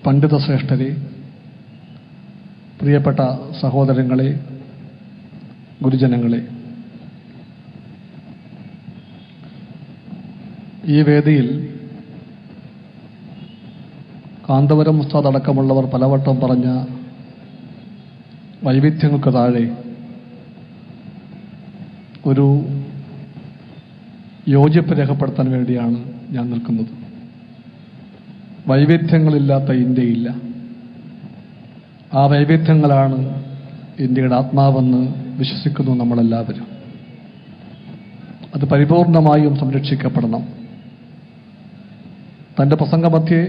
പണ്ഡിത ശ്രേഷ്ഠരെ, പ്രിയപ്പെട്ട സഹോദരങ്ങളെ, ഗുരുജനങ്ങളെ, ഈ വേദിയിൽ കാന്തപുരം ഉസ്താദ് അടക്കമുള്ളവർ പലവട്ടം പറഞ്ഞ വൈവിധ്യങ്ങൾക്ക് താഴെ ഒരു യോജിപ്പ് രേഖപ്പെടുത്താൻ വേണ്ടിയാണ് ഞാൻ നിൽക്കുന്നത്. വൈവിധ്യങ്ങളില്ലാത്ത ഇന്ത്യയില്ല. ആ വൈവിധ്യങ്ങളാണ് ഇന്ത്യയുടെ ആത്മാവെന്ന് വിശ്വസിക്കുന്നു നമ്മളെല്ലാവരും. അത് പരിപൂർണമായും സംരക്ഷിക്കപ്പെടണം. തൻ്റെ പ്രസംഗമധ്യേ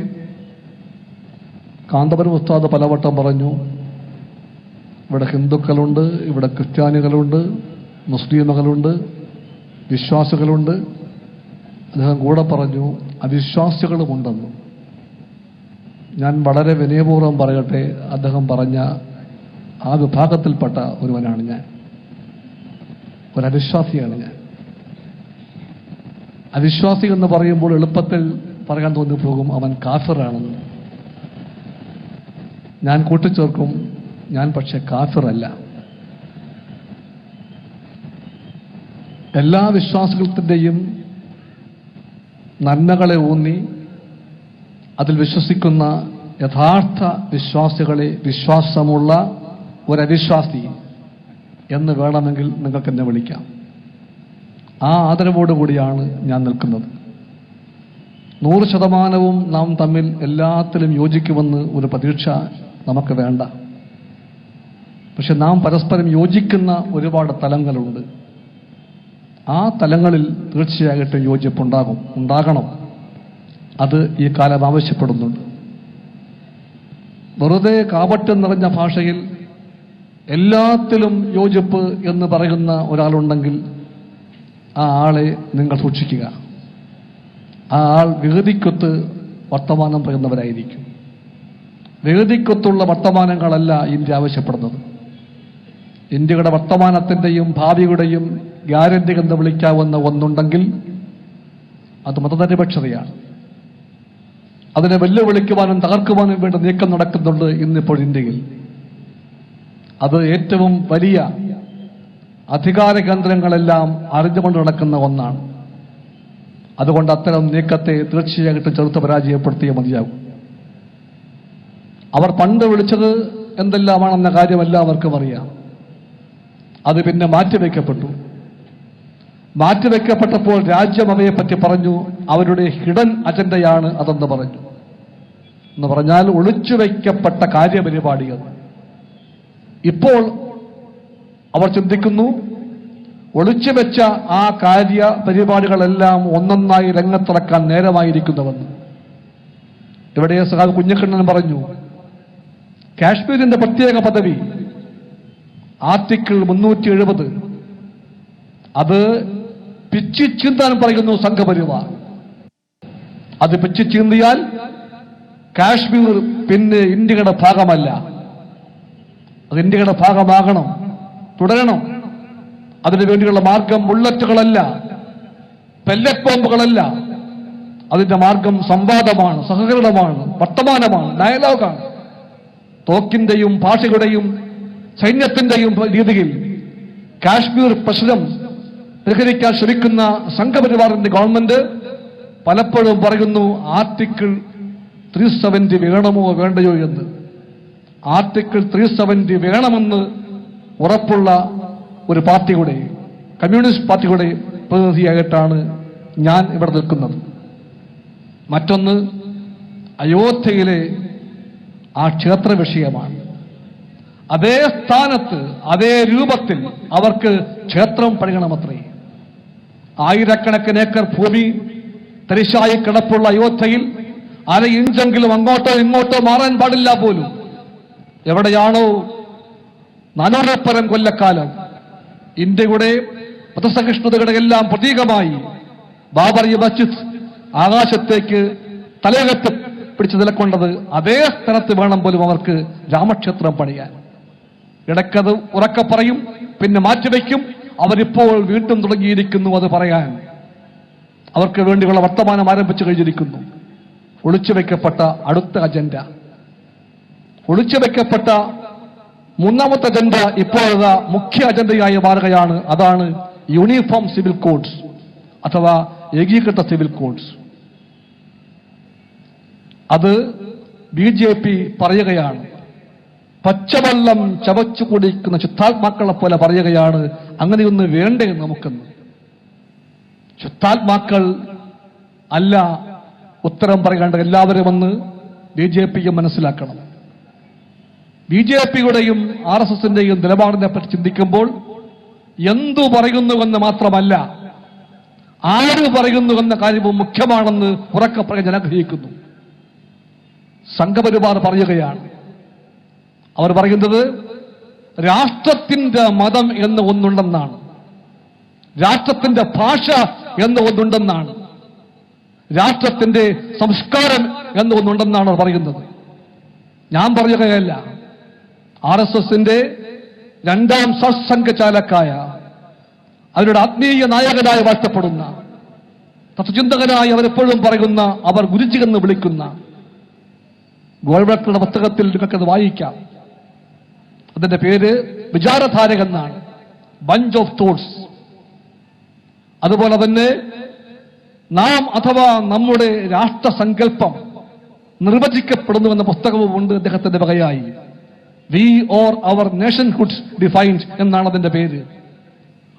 കാന്തപുരം ഉസ്താദ് പലവട്ടം പറഞ്ഞു, ഇവിടെ ഹിന്ദുക്കളുണ്ട്, ഇവിടെ ക്രിസ്ത്യാനികളുണ്ട്, മുസ്ലിമുകളുണ്ട്, വിശ്വാസികളുണ്ട്. അദ്ദേഹം കൂടെ പറഞ്ഞു അവിശ്വാസികളുമുണ്ടെന്ന്. ഞാൻ വളരെ വിനയപൂർവ്വം പറയട്ടെ, അദ്ദേഹം പറഞ്ഞ ആ വിഭാഗത്തിൽപ്പെട്ട ഒരുവനാണ് ഞാൻ. ഒരവിശ്വാസിയാണ് ഞാൻ. അവിശ്വാസി എന്ന് പറയുമ്പോൾ എളുപ്പത്തിൽ പറയാൻ തോന്നിപ്പോകും അവൻ കാഫിറാണെന്ന്. ഞാൻ കൂട്ടിച്ചേർക്കും, ഞാൻ പക്ഷെ കാഫിറല്ല. എല്ലാ വിശ്വാസികളുടെയും നന്മകളെ ഊന്നി അതിൽ വിശ്വസിക്കുന്ന യഥാർത്ഥ വിശ്വാസികളെ വിശ്വാസമുള്ള ഒരവിശ്വാസി എന്ന് വേണമെങ്കിൽ നിങ്ങൾക്ക് എന്നെ വിളിക്കാം. ആ ആദരവോടുകൂടിയാണ് ഞാൻ നിൽക്കുന്നത്. 100% നാം തമ്മിൽ എല്ലാത്തിലും യോജിക്കുമെന്ന് ഒരു പ്രതീക്ഷ നമുക്ക് വേണ്ട. പക്ഷെ നാം പരസ്പരം യോജിക്കുന്ന ഒരുപാട് തലങ്ങളുണ്ട്. ആ തലങ്ങളിൽ തീർച്ചയായിട്ടും ഉണ്ടാകണം. അത് ഈ കാലം ആവശ്യപ്പെടുന്നുണ്ട്. വെറുതെ കാപട്യം നിറഞ്ഞ ഭാഷയിൽ എല്ലാത്തിലും യോജിപ്പ് എന്ന് പറയുന്ന ഒരാളുണ്ടെങ്കിൽ ആ ആളെ നിങ്ങൾ സൂക്ഷിക്കുക. ആ ആൾ വേദിക്കൊത്ത് വർത്തമാനം പറയുന്നവരായിരിക്കും. വേദിക്കൊത്തുള്ള വർത്തമാനങ്ങളല്ല ഇന്ത്യ ആവശ്യപ്പെടുന്നത്. ഇന്ത്യയുടെ വർത്തമാനത്തിൻ്റെയും ഭാവിയുടെയും ഗ്യാരണ്ടി എന്ന് വിളിക്കാവുന്ന ഒന്നുണ്ടെങ്കിൽ അത് മതനിരപേക്ഷതയാണ്. അതിനെ വെല്ലുവിളിക്കുവാനും തകർക്കുവാനും വേണ്ടി നീക്കം നടക്കുന്നുണ്ട് ഇന്നിപ്പോൾ ഇന്ത്യയിൽ. അത് ഏറ്റവും വലിയ അധികാര കേന്ദ്രങ്ങളെല്ലാം അറിഞ്ഞുകൊണ്ട് നടക്കുന്ന ഒന്നാണ്. അതുകൊണ്ട് അത്തരം നീക്കത്തെ തീർച്ചയായിട്ടും ചെറുത്ത് പരാജയപ്പെടുത്തിയേ മതിയാകും. അവർ പണ്ട് വിളിച്ചത് എന്തെല്ലാമാണെന്ന കാര്യം എല്ലാവർക്കും അറിയാം. അത് പിന്നെ മാറ്റിവെക്കപ്പെട്ടപ്പോൾ രാജ്യം അവയെപ്പറ്റി പറഞ്ഞു, അവരുടെ ഹിഡൻ അജണ്ടയാണ് അതെന്ന് പറഞ്ഞു. എന്ന് പറഞ്ഞാൽ ഒളിച്ചുവെക്കപ്പെട്ട കാര്യപരിപാടികൾ. ഇപ്പോൾ അവർ ചിന്തിക്കുന്നു, ഒളിച്ചുവെച്ച ആ കാര്യപരിപാടികളെല്ലാം ഒന്നൊന്നായി രംഗത്തിറക്കാൻ നേരമായിരിക്കുന്നുവെന്ന്. ഇവിടെ സഖാവ് കുഞ്ഞിക്കണ്ണൻ പറഞ്ഞു, കാശ്മീരിന്റെ പ്രത്യേക പദവി ആർട്ടിക്കിൾ 370 അത് പിച്ചി ചീന്താൻ പറയുന്നു സംഘപരിവാർ. അത് പിച്ചി ചീന്തിയാൽ കാശ്മീർ പിന്നെ ഇന്ത്യയുടെ ഭാഗമല്ല. അത് ഇന്ത്യയുടെ ഭാഗമാകണം, തുടരണം. അതിനു വേണ്ടിയുള്ള മാർഗം ബുള്ളറ്റുകളല്ല, പെല്ലറ്റ് ബോംബുകളല്ല. അതിന്റെ മാർഗം സംവാദമാണ്, സഹകരണമാണ്, വർത്തമാനമാണ്, ഡയലോഗാണ്. തോക്കിന്റെയും ഭാഷയുടെയും സൈന്യത്തിന്റെയും രീതിയിൽ കാശ്മീർ പ്രശ്നം പരിഹരിക്കാൻ ശ്രമിക്കുന്ന സംഘപരിവാറിന്റെ ഗവൺമെന്റ് പലപ്പോഴും പറയുന്നു ആർട്ടിക്കിൾ 370 വേണമോ വേണ്ടയോ എന്ന്. ആർട്ടിക്കിൾ 370 വേണമെന്ന് ഉറപ്പുള്ള ഒരു പാർട്ടിയുടെ, കമ്മ്യൂണിസ്റ്റ് പാർട്ടിയുടെ പ്രതിനിധിയായിട്ടാണ് ഞാൻ ഇവിടെ നിൽക്കുന്നത്. മറ്റൊന്ന് അയോധ്യയിലെ ആ ക്ഷേത്ര വിഷയമാണ്. അതേ സ്ഥാനത്ത് അതേ രൂപത്തിൽ അവർക്ക് ക്ഷേത്രം പണിയണമത്രേ. ആയിരക്കണക്കിന് ഏക്കർ ഭൂമി തരിശായി കിടപ്പുള്ള അയോധ്യയിൽ അര ഇഞ്ചെങ്കിലും അങ്ങോട്ടോ ഇങ്ങോട്ടോ മാറാൻ പാടില്ല പോലും. എവിടെയാണോ 400 കൊല്ലക്കാലം ഇന്ത്യയുടെ മതസഹിഷ്ണുതയുടെ എല്ലാം പ്രതീകമായി ബാബറി മസ്ജിദ് ആകാശത്തേക്ക് തലയകത്ത് പിടിച്ചു നിലക്കൊണ്ടത്, അതേ സ്ഥലത്ത് വേണം പോലും അവർക്ക് രാമക്ഷേത്രം പണിയാൻ. ഇടയ്ക്കത് ഉറക്കെ പറയും, പിന്നെ മാറ്റിവെക്കും. അവരിപ്പോൾ വീണ്ടും തുടങ്ങിയിരിക്കുന്നു അത് പറയാൻ. അവർക്ക് വേണ്ടിയുള്ള വർത്തമാനം ആരംഭിച്ചു കഴിഞ്ഞിരിക്കുന്നു. ഒളിച്ചുവെക്കപ്പെട്ട അടുത്ത അജണ്ട ഒളിച്ചുവെക്കപ്പെട്ട മൂന്നാമത്തെ അജണ്ട ഇപ്പോഴത്തെ മുഖ്യ അജണ്ടയായി മാറുകയാണ്. അതാണ് യൂണിഫോം സിവിൽ കോഡ്സ് അഥവാ ഏകീകൃത സിവിൽ കോഡ്സ്. അത് BJP പറയുകയാണ്, പച്ചവെള്ളം ചവച്ചു കുടിക്കുന്ന ശുദ്ധാത്മാക്കളെ പോലെ പറയുകയാണ്, അങ്ങനെയൊന്ന് വേണ്ടേ നമുക്കെന്ന്. ശുദ്ധാത്മാക്കൾ അല്ല ഉത്തരം പറയേണ്ട എല്ലാവരും എന്ന് BJP മനസ്സിലാക്കണം. BJPയുടെയും RSSന്റെയും നിലപാടിനെ പറ്റി ചിന്തിക്കുമ്പോൾ എന്തു പറയുന്നുവെന്ന് മാത്രമല്ല, ആര് പറയുന്നുവെന്ന കാര്യവും മുഖ്യമാണെന്ന് ഉറക്കെ പറയാൻ ഞാൻ ആഗ്രഹിക്കുന്നു. സംഘപരിവാർ പറയുകയാണ്, അവർ പറയുന്നത് രാഷ്ട്രത്തിന്റെ മതം എന്ന് ഒന്നുണ്ടെന്നാണ്, രാഷ്ട്രത്തിന്റെ ഭാഷ എന്ന് ഒന്നുണ്ടെന്നാണ്, രാഷ്ട്രത്തിന്റെ സംസ്കാരം എന്ന് ഒന്നുണ്ടെന്നാണ് അവർ പറയുന്നത്. ഞാൻ പറയുകയല്ല, RSSന്റെ രണ്ടാം സർസംഘചാലക്കായ അവരുടെ ആത്മീയ നായകനായി വാഴ്ത്തപ്പെടുന്ന തത്വചിന്തകനായി അവരെപ്പോഴും പറയുന്ന, അവർ ഗുരുജി എന്ന് വിളിക്കുന്ന ഗോൾവൽക്കറുടെ പുസ്തകത്തിൽ നിങ്ങൾക്കത് വായിക്കാം. അതിന്റെ പേര് വിചാരധാര എന്നാണ്, ബഞ്ച് ഓഫ് തോട്ട്സ്. അതുപോലെ തന്നെ നാം അഥവാ നമ്മുടെ രാഷ്ട്രസങ്കല്പം നിർവചിക്കപ്പെടുന്നുവെന്ന പുസ്തകവുമുണ്ട് അദ്ദേഹത്തിന്റെ വകയായി. We or our nationhood defined എന്നാണ് അതിന്റെ പേര്.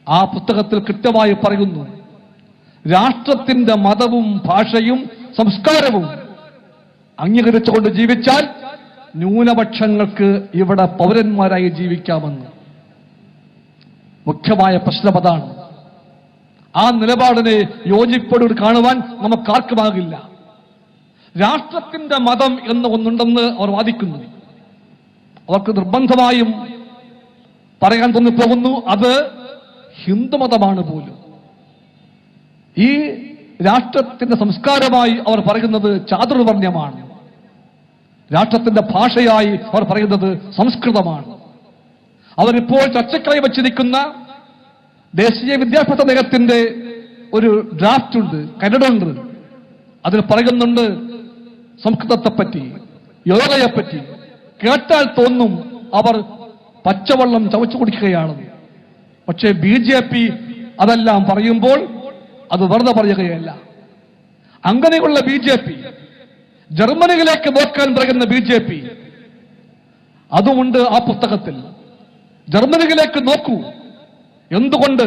ആ പുസ്തകത്തിൽ കൃത്യമായി പറയുന്നു, രാഷ്ട്രത്തിന്റെ മതവും ഭാഷയും സംസ്കാരവും അംഗീകരിച്ചുകൊണ്ട് ജീവിച്ചാൽ ന്യൂനപക്ഷങ്ങൾക്ക് ഇവിടെ പൗരന്മാരായി ജീവിക്കാമെന്ന്. മുഖ്യമായ പ്രശ്നം അതാണ്. ആ നിലപാടിനെ യോജിപ്പോട് കാണുവാൻ നമുക്കാർക്കുമാകില്ല. രാഷ്ട്രത്തിന്റെ മതം എന്ന് ഒന്നുണ്ടെന്ന് അവർ വാദിക്കുന്നു. അവർക്ക് നിർബന്ധമായും പറയാൻ തോന്നിപ്പോകുന്നു, അത് ഹിന്ദുമതമാണ് പോലും. ഈ രാഷ്ട്രത്തിന്റെ സംസ്കാരമായി അവർ പറയുന്നത് ചാതുർവർണ്ണ്യമാണ്. രാഷ്ട്രത്തിന്റെ ഭാഷയായി അവർ പറയുന്നത് സംസ്കൃതമാണ്. അവരിപ്പോൾ ചർച്ചയ്ക്കായി വച്ചിരിക്കുന്ന ദേശീയ വിദ്യാഭ്യാസ നയത്തിന്റെ ഒരു ഡ്രാഫ്റ്റ് ഉണ്ട്, കരടുണ്ട്. അതിൽ പറയുന്നുണ്ട് സംസ്കൃതത്തെപ്പറ്റി, യോഗയെപ്പറ്റി. കേട്ടാൽ തോന്നും അവർ പച്ചവെള്ളം ചവച്ചു കുടിക്കുകയാണെന്ന്. പക്ഷേ BJP അതെല്ലാം പറയുമ്പോൾ അത് വെറുതെ പറയുകയല്ല. അങ്ങനെയുള്ള BJP, ജർമ്മനിയിലേക്ക് നോക്കാൻ പറയുന്ന BJP, അതുമുണ്ട് ആ പുസ്തകത്തിൽ. ജർമ്മനിയിലേക്ക് നോക്കൂ. എന്തുകൊണ്ട്?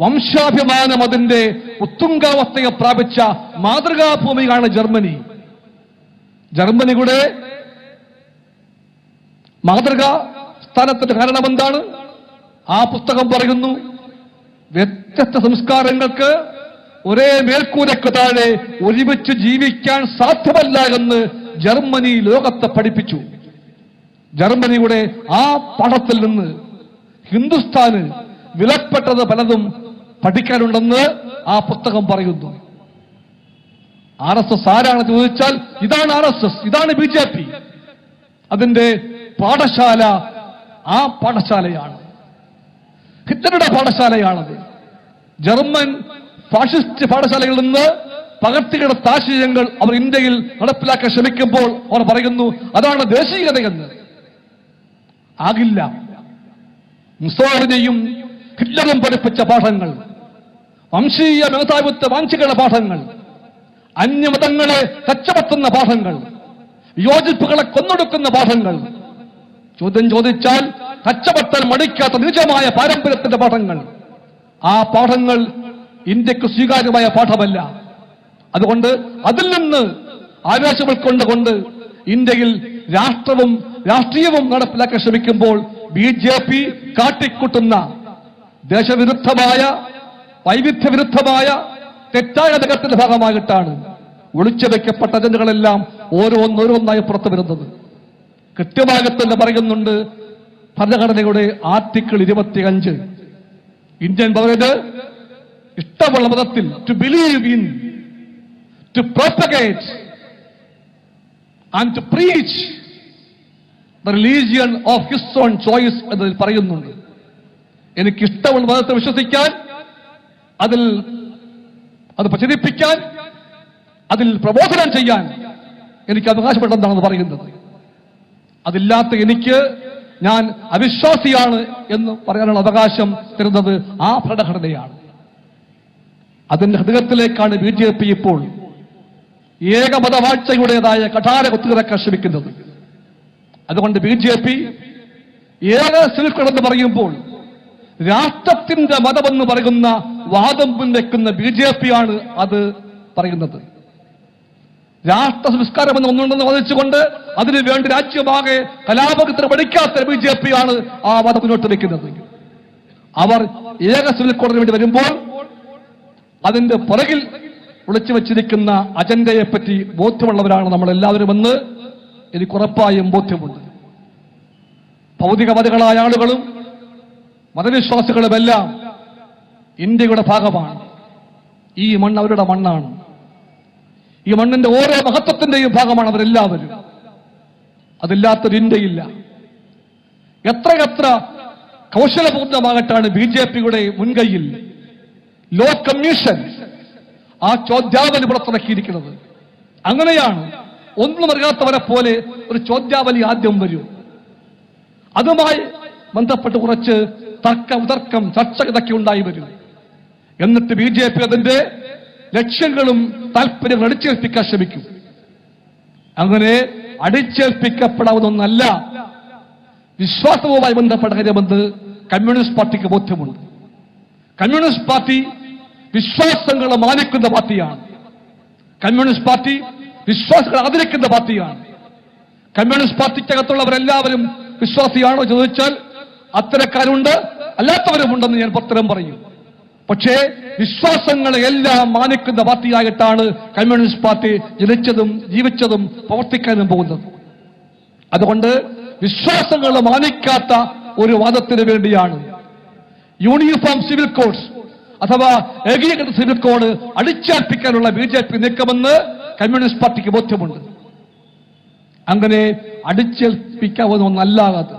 വംശാഭിമാനം അതിന്റെ ഉത്തുംഗാവസ്ഥയെ പ്രാപിച്ച മാതൃകാഭൂമിയാണ് ജർമ്മനി. ജർമ്മനിയുടെ മാതൃകാ സ്ഥാനത്തിന്റെ കാരണം എന്താണ്? ആ പുസ്തകം പറയുന്നു, വ്യത്യസ്ത സംസ്കാരങ്ങൾക്ക് ഒരേ മേൽക്കൂരയ്ക്ക് താഴെ ഒരുമിച്ച് ജീവിക്കാൻ സാധ്യമല്ല എന്ന് ജർമ്മനി ലോകത്തെ പഠിപ്പിച്ചു. ജർമ്മനിയുടെ ആ പാഠത്തിൽ നിന്ന് ഹിന്ദുസ്ഥാന് വിലപ്പെട്ടത് പലതും പഠിക്കാനുണ്ടെന്ന് ആ പുസ്തകം പറയുന്നു. RSS ആരാണ് ചോദിച്ചാൽ ഇതാണ് RSS, ഇതാണ് BJP. അതിന്റെ പാഠശാല ആ പാഠശാലയാണ്, ഹിറ്റ്ലറുടെ പാഠശാലയാണത്. ജർമ്മൻ ഫാഷിസ്റ്റ് പാഠശാലകളിൽ നിന്ന് പകർത്തിയെടുത്ത ആശയങ്ങൾ അവർ ഇന്ത്യയിൽ നടപ്പിലാക്കാൻ ശ്രമിക്കുമ്പോൾ അവർ പറയുന്നു അതാണ് ദേശീയതയെന്ന്. ആകില്ല. മുസോളിനിയും ഹിറ്റ്ലറും പഠിപ്പിച്ച പാഠങ്ങൾ, വംശീയ മേധാവിത്വ വാഞ്ചികളുടെ പാഠങ്ങൾ, അന്യമതങ്ങളെ തച്ചമത്തുന്ന പാഠങ്ങൾ, വിയോജിപ്പുകളെ കൊന്നൊടുക്കുന്ന പാഠങ്ങൾ, ചോദ്യം ചോദിച്ചാൽ തച്ചമത്തൽ മടിക്കാത്ത നിജമായ പാരമ്പര്യത്തിന്റെ പാഠങ്ങൾ, ആ പാഠങ്ങൾ ഇന്ത്യക്ക് സ്വീകാര്യമായ പാഠമല്ല. അതുകൊണ്ട് അതിൽ നിന്ന് ആവേശം ഉൾക്കൊണ്ടുകൊണ്ട് ഇന്ത്യയിൽ രാഷ്ട്രീയവും നടപ്പിലാക്കാൻ ശ്രമിക്കുമ്പോൾ BJP കാട്ടിക്കൂട്ടുന്ന ദേശവിരുദ്ധമായ വൈവിധ്യവിരുദ്ധമായ തെറ്റായ തകത്തിന്റെ ഭാഗമായിട്ടാണ് ഒളിച്ചുവെക്കപ്പെട്ട അജണ്ടകളെല്ലാം ഓരോന്നോരോന്നായി പുറത്തു വരുന്നത്. കൃത്യമായി തന്നെ പറയുന്നുണ്ട് ഭരണഘടനയുടെ ആർട്ടിക്കിൾ 25, ഇന്ത്യൻ പൗരന് ഇഷ്ടമുള്ള മതത്തിൽ to believe in, to propagate and to preach the religion of his own choice എന്നതിൽ പറയുന്നുണ്ട്. എനിക്കിഷ്ടമുള്ള മതത്തെ വിശ്വസിക്കാൻ, അത് പ്രചരിപ്പിക്കാൻ, അതിൽ പ്രബോധനം ചെയ്യാൻ എനിക്ക് അവകാശപ്പെട്ടെന്നാണ് പറയുന്നത്. അതില്ലാത്ത എനിക്ക് ഞാൻ അവിശ്വാസിയാണ് എന്ന് പറയാനുള്ള അവകാശം തരുന്നത് ആ ഭരണഘടനയാണ്. അതിന്റെ ഹൃദയത്തിലേക്കാണ് BJP ഇപ്പോൾ ഏകമതവാഴ്ചയുടേതായ കഠാര കുത്തുകിറക്കാൻ ശ്രമിക്കുന്നത്. അതുകൊണ്ട് BJP ഏക സിവിൽ കോഡ് എന്ന് പറയുമ്പോൾ രാഷ്ട്രത്തിന്റെ മതമെന്ന് പറയുന്ന വാദം മുൻവെക്കുന്ന BJP ആണ് അത് പറയുന്നത്. രാഷ്ട്ര സംസ്കാരം എന്ന് ഒന്നുണ്ടെന്ന് വാദിച്ചുകൊണ്ട് അതിനു വേണ്ടി രാജ്യമാകെ കലാപത്തിന് പഠിക്കാത്ത BJP ആണ് ആ വാദം മുന്നോട്ട് വയ്ക്കുന്നത്. അവർ ഏക സിവിൽ കോഡിന് വേണ്ടി വരുമ്പോൾ അതിന്റെ പുറകിൽ ഒളിച്ചു വച്ചിരിക്കുന്ന അജണ്ടയെ പറ്റി ബോധ്യമുള്ളവരാണ് നമ്മളെല്ലാവരും എന്ന് എനിക്ക് ഉറപ്പായും ബോധ്യമുണ്ട്. ഭൗതികവാദികളായ ആളുകളും മതവിശ്വാസികളുമെല്ലാം ഇന്ത്യയുടെ ഭാഗമാണ്. ഈ മണ്ണ് അവരുടെ മണ്ണാണ്. ഈ മണ്ണിന്റെ ഓരോ മഹത്വത്തിന്റെയും ഭാഗമാണ് അവരെല്ലാവരും. അതില്ലാത്തൊരു ഇന്ത്യയില്ല. എത്രയെത്ര കൗശലപൂർണ്ണമാകട്ടാണ് BJPയുടെ മുൻകൈയിൽ ലോ കമ്മീഷൻ ആ ചോദ്യാവലി പുറത്തിറക്കിയിരിക്കുന്നത്. അങ്ങനെയാണ് ഒന്നും അറിയാത്തവരെ പോലെ ഒരു ചോദ്യാവലി ആദ്യം വരും. അതുമായി ബന്ധപ്പെട്ട് കുറച്ച് തർക്കം ചർച്ച ഇതൊക്കെ ഉണ്ടായി വരും. എന്നിട്ട് BJP അതിന്റെ ലക്ഷ്യങ്ങളും താല്പര്യങ്ങളും അടിച്ചേൽപ്പിക്കാൻ ശ്രമിക്കും. അങ്ങനെ അടിച്ചേൽപ്പിക്കപ്പെടാവുന്ന ഒന്നല്ല വിശ്വാസവുമായി ബന്ധപ്പെട്ട കാര്യമെന്ന് കമ്മ്യൂണിസ്റ്റ് പാർട്ടിക്ക് ബോധ്യമുണ്ട്. കമ്മ്യൂണിസ്റ്റ് പാർട്ടി വിശ്വാസങ്ങളെ മാനിക്കുന്ന പാർട്ടിയാണ്. കമ്മ്യൂണിസ്റ്റ് പാർട്ടി വിശ്വാസികളെ ആദരിക്കുന്ന പാർട്ടിയാണ്. കമ്മ്യൂണിസ്റ്റ് പാർട്ടിക്കകത്തുള്ളവരെല്ലാവരും വിശ്വാസിയാണോ ചോദിച്ചാൽ അത്തരക്കാരുണ്ട്, അല്ലാത്തവരുമുണ്ടെന്ന് ഞാൻ പത്രം പറയും. പക്ഷേ വിശ്വാസങ്ങളെ എല്ലാം മാനിക്കുന്ന പാർട്ടിയായിട്ടാണ് കമ്മ്യൂണിസ്റ്റ് പാർട്ടി ജനിച്ചതും ജീവിച്ചതും പ്രവർത്തിക്കാനും പോകുന്നത്. അതുകൊണ്ട് വിശ്വാസങ്ങളെ മാനിക്കാത്ത ഒരു വാദത്തിന് വേണ്ടിയാണ് യൂണിഫോം സിവിൽ കോഡ്സ് അഥവാ ഏകീകൃത സിവിൽ കോഡ് അടിച്ചേൽപ്പിക്കാനുള്ള BJP നീക്കമെന്ന് കമ്മ്യൂണിസ്റ്റ് പാർട്ടിക്ക് ബോധ്യമുണ്ട്. അങ്ങനെ അടിച്ചേൽപ്പിക്കാവുന്ന ഒന്നല്ലാതെ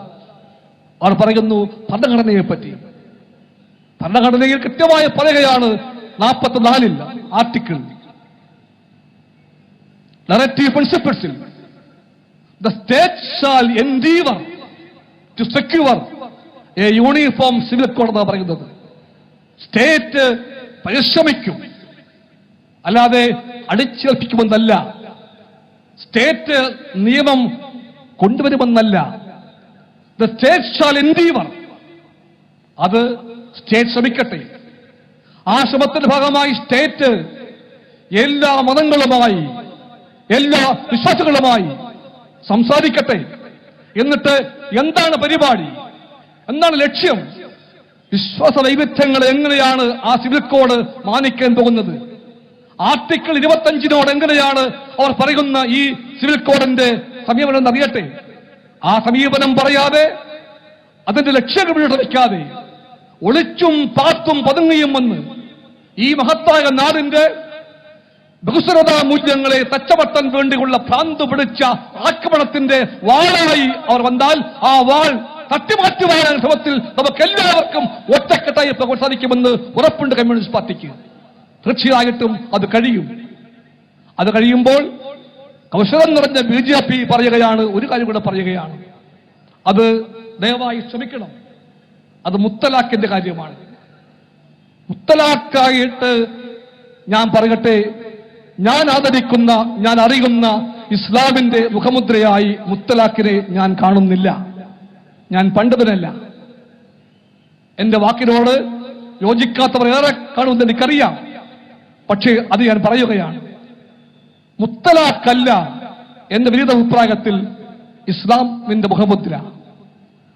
അവർ പറയുന്നു ഭരണഘടനയെ പറ്റി. ഭരണഘടനയിൽ കൃത്യമായി പറയുകയാണ് 44 ആർട്ടിക്കിൾ ഡയറക്റ്റീവ് പ്രിൻസിപ്പിൾസിൽ the state shall endeavour to secure a uniform civil code എന്നാണ് പറയുന്നത്. സ്റ്റേറ്റ് പരിശ്രമിക്കും, അല്ലാതെ അടിച്ചേൽപ്പിക്കുമെന്നല്ല. സ്റ്റേറ്റ് നിയമം കൊണ്ടുവരുമെന്നല്ല. ദ സ്റ്റേറ്റ് ഷാൽ എൻഡീവർ, അത് സ്റ്റേറ്റ് ശ്രമിക്കട്ടെ. ആ ശ്രമത്തിന്റെ ഭാഗമായി സ്റ്റേറ്റ് എല്ലാ മതങ്ങളുമായി എല്ലാ വിശ്വാസികളുമായി സംസാരിക്കട്ടെ. എന്നിട്ട് എന്താണ് പരിപാടി, എന്താണ് ലക്ഷ്യം, വിശ്വാസ വൈവിധ്യങ്ങൾ എങ്ങനെയാണ് ആ സിവിൽ കോഡ് മാനിക്കാൻ പോകുന്നത്, ആർട്ടിക്കിൾ 25 എങ്ങനെയാണ് അവർ പറയുന്ന ഈ സിവിൽ കോഡിന്റെ സമീപനം എന്നറിയട്ടെ. ആ സമീപനം പറയാതെ അതിന്റെ ലക്ഷ്യങ്ങൾ വയ്ക്കാതെ ഒളിച്ചും പാത്തും പതുങ്ങിയും വന്ന് ഈ മഹത്തായ നാടിന്റെ ബഹുസ്വരതാ മൂല്യങ്ങളെ തച്ചവട്ടൻ വേണ്ടിയുള്ള ഭ്രാന്ത് പിടിച്ച ആക്രമണത്തിന്റെ വാളായി അവർ വന്നാൽ ആ വാൾ തട്ടിമാറ്റുവാനുള്ള ശ്രമത്തിൽ നമുക്ക് എല്ലാവർക്കും ഒറ്റക്കെട്ടായി സാധിക്കുമെന്ന് ഉറപ്പുണ്ട് കമ്മ്യൂണിസ്റ്റ് പാർട്ടിക്ക്. തീർച്ചയായിട്ടും അത് കഴിയും. അത് കഴിയുമ്പോൾ കൗശലം നിറഞ്ഞ BJP പറയുകയാണ്, ഒരു കാര്യം കൂടെ പറയുകയാണ്, അത് ദയവായി ശ്രമിക്കണം. അത് മുത്തലാഖിന്റെ കാര്യമാണ്. മുത്തലാഖായിട്ട് ഞാൻ പറയട്ടെ, ഞാൻ ആദരിക്കുന്ന, ഞാൻ അറിയുന്ന ഇസ്ലാമിന്റെ മുഖമുദ്രയായി മുത്തലാഖിനെ ഞാൻ കാണുന്നില്ല. ഞാൻ പണ്ഡിതനല്ല. എന്റെ വാക്കിനോട് യോജിക്കാത്തവർ ഏറെ കാണുമെന്ന് എനിക്കറിയാം. പക്ഷേ അത് ഞാൻ പറയുകയാണ്. മുത്തലാഖല്ല എന്റെ വിനീത അഭിപ്രായത്തിൽ ഇസ്ലാമിന്റെ മുഖമുദ്ര.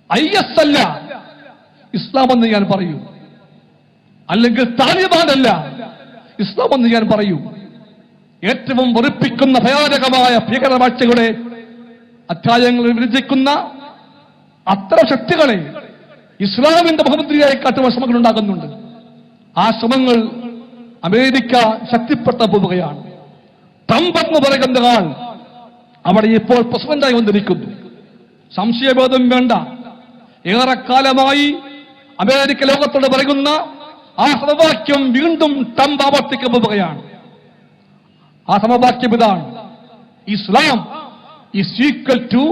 IS അല്ല ഇസ്ലാം എന്ന് ഞാൻ പറയൂ, അല്ലെങ്കിൽ താലിബാൻ അല്ല ഇസ്ലാം എന്ന് ഞാൻ പറയൂ. ഏറ്റവും വെറുപ്പിക്കുന്ന ഭയാനകമായ ഭീകരവാഴ്ചയുടെ അധ്യായങ്ങളിൽ വിരചിക്കുന്ന അത്തരം ശക്തികളെ ഇസ്ലാമിന്റെ മുഖമുദ്രയായി കാട്ടുവാൻ ശ്രമങ്ങൾ ഉണ്ടാകുന്നുണ്ട്. ആ ശ്രമങ്ങൾ അമേരിക്ക ശക്തിപ്പെടുത്താൻ പോവുകയാണ്. ട്രംപ് എന്ന് പറയുന്ന ആൾ അവിടെ ഇപ്പോൾ പ്രസിഡന്റായി വന്നിരിക്കുന്നു. സംശയബോധം വേണ്ട. ഏറെക്കാലമായി അമേരിക്ക ലോകത്തോട് പറയുന്ന ആ സമവാക്യം വീണ്ടും ട്രംപ് ആവർത്തിക്കാൻ പോവുകയാണ്. ആ സമവാക്യം ഇതാണ്: Islam is equal to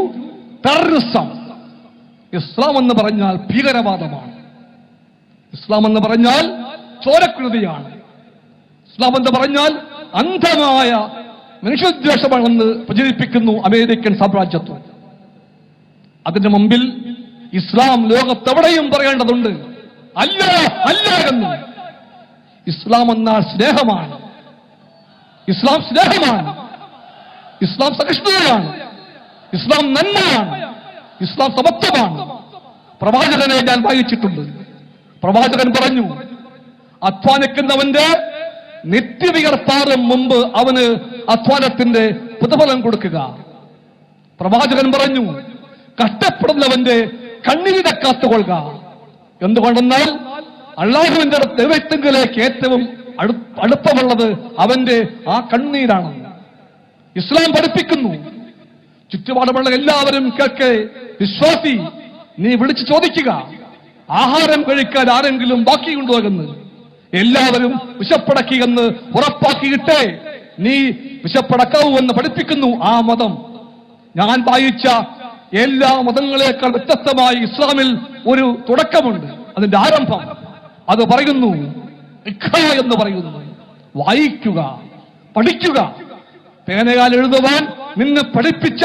terrorism. Islam എന്ന് പറഞ്ഞാൽ ഭീകരവാദമാണ്. ഇസ്ലാം എന്ന് പറഞ്ഞാൽ ചോരക്കുരുതിയാണ്. ഇസ്ലാം എന്ന് പറഞ്ഞാൽ അന്ധമായ മനുഷ്യദ്വേഷമാണെന്ന് പ്രചരിപ്പിക്കുന്നു അമേരിക്കൻ സാമ്രാജ്യത്വം. അതിന്റെ മുമ്പിൽ ഇസ്ലാം ലോകത്തെവിടെയും പറയേണ്ടതുണ്ട്, അല്ല അല്ല എന്ന്. ഇസ്ലാം എന്നാൽ സ്നേഹമാണ്. ഇസ്ലാം സ്നേഹമാണ്. ഇസ്ലാം സഹിഷ്ണുതയാണ്. ഇസ്ലാം നന്മയാണ്. ഇസ്ലാം സമത്വമാണ്. പ്രവാചകനെ ഞാൻ വായിച്ചിട്ടുണ്ട്. പ്രവാചകൻ പറഞ്ഞു, അധ്വാനിക്കുന്നവന്റെ നിത്യവിയർപ്പാറും മുമ്പ് അവന് അധ്വാനത്തിന്റെ പ്രതിഫലം കൊടുക്കുക. പ്രവാചകൻ പറഞ്ഞു, കഷ്ടപ്പെടുന്നവന്റെ കണ്ണീരിനെ കാത്തുകൊള്ളുക. എന്തുകൊണ്ടെന്നാൽ അള്ളാഹുവിന്റെ ദൈവത്തിലേക്ക് ഏറ്റവും അടുപ്പമുള്ളത് അവന്റെ ആ കണ്ണീരാണ്. ഇസ്ലാം പഠിപ്പിക്കുന്നു, ചുറ്റുപാടുമുള്ള എല്ലാവരും കേൾക്കെ, വിശ്വാസി, നീ വിളിച്ചു ചോദിക്കുക, ആഹാരം കഴിക്കാൻ ആരെങ്കിലും ബാക്കിയുണ്ടോ എന്ന്. എല്ലാവരും വിശപ്പടക്കി എന്ന് ഉറപ്പാക്കിയിട്ടേ നീ വിശപ്പടക്കാവൂ എന്ന് പഠിപ്പിക്കുന്നു ആ മതം. ഞാൻ വായിച്ച എല്ലാ മതങ്ങളെക്കാൾ വ്യത്യസ്തമായി ഇസ്ലാമിൽ ഒരു തുടക്കമുണ്ട്, അതിന്റെ ആരംഭം. അത് പറയുന്നു, എന്ന് പറയുന്നു, വായിക്കുക, പഠിക്കുക. പേനയാൽ എഴുതുവാൻ നിന്നെ പഠിപ്പിച്ച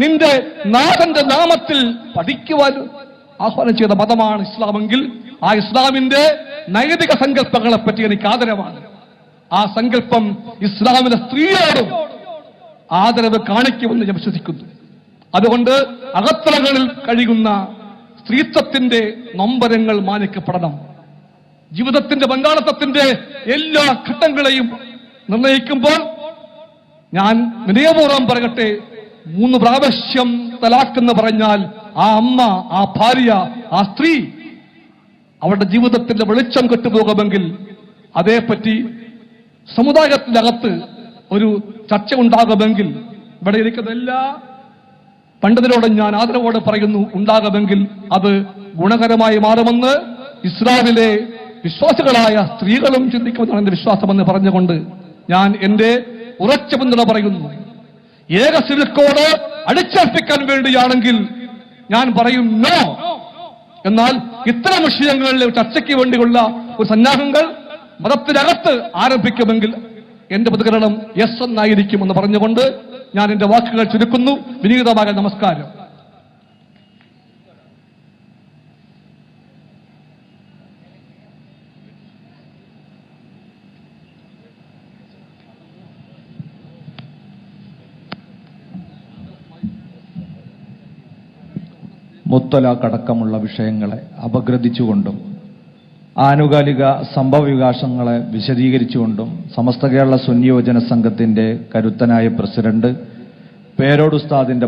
നിന്റെ നാഥന്റെ നാമത്തിൽ പഠിക്കുവാൻ ആഹ്വാനം ചെയ്ത മതമാണ് ഇസ്ലാമെങ്കിൽ ആ ഇസ്ലാമിന്റെ നൈതിക സങ്കല്പങ്ങളെ പറ്റി എനിക്ക് ആദരവാണ്. ആ സങ്കല്പം ഇസ്ലാമിലെ സ്ത്രീയോടും ആദരവ് കാണിക്കുമെന്ന് ഞാൻ വിശ്വസിക്കുന്നു. അതുകൊണ്ട് അകത്തളങ്ങളിൽ കഴിയുന്ന സ്ത്രീത്വത്തിന്റെ നൊമ്പരങ്ങൾ മാനിക്കപ്പെടണം. ജീവിതത്തിന്റെ പങ്കാളിത്തത്തിന്റെ എല്ലാ ഘട്ടങ്ങളെയും നിർണയിക്കുമ്പോൾ ഞാൻ വിനയപൂർവ്വം പറയട്ടെ, 3 പ്രാവശ്യം തലാഖെന്ന് പറഞ്ഞാൽ ആ അമ്മ, ആ ഭാര്യ, ആ സ്ത്രീ അവരുടെ ജീവിതത്തിന്റെ വെളിച്ചം കെട്ടുപോകുമെങ്കിൽ അതേപ്പറ്റി സമുദായത്തിനകത്ത് ഒരു ചർച്ച ഉണ്ടാകുമെങ്കിൽ, ഇവിടെ ഇരിക്കുന്ന എല്ലാ പണ്ഡിതരോടും ഞാൻ ആദരവോടെ പറയുന്നു, ഉണ്ടാകുമെങ്കിൽ അത് ഗുണകരമായി മാറുമെന്ന് ഇസ്ലാമിലെ വിശ്വാസികളായ സ്ത്രീകളും ചിന്തിക്കുമെന്നാണ് എന്റെ വിശ്വാസമെന്ന് പറഞ്ഞുകൊണ്ട് ഞാൻ എന്റെ ഉറച്ച പിന്തുണ പറയുന്നു. ഏക സിവിൽ അടിച്ചേൽപ്പിക്കാൻ വേണ്ടിയാണെങ്കിൽ ഞാൻ പറയും നോ. എന്നാൽ ഇത്തരം വിഷയങ്ങളിലെ ചർച്ചയ്ക്ക് വേണ്ടിയുള്ള ഒരു സന്നാഹങ്ങൾ മതത്തിനകത്ത് ആരംഭിക്കുമെങ്കിൽ എന്റെ പ്രതികരണം യെസ് എന്നായിരിക്കും എന്ന് പറഞ്ഞുകൊണ്ട് ഞാൻ എന്റെ വാക്കുകൾ ചുരുക്കുന്നു. വിനീതമായ നമസ്കാരം. മുത്തലാഖ് അടക്കമുള്ള വിഷയങ്ങളെ അപഗ്രഥിച്ചുകൊണ്ടും ആനുകാലിക സംഭവവികാസങ്ങളെ വിശദീകരിച്ചുകൊണ്ടും സമസ്ത കേരള സുന്നി യുവജന സംഘത്തിന്റെ കരുത്തനായ പ്രസിഡന്റ് പേരോട് ഉസ്താദിന്റെ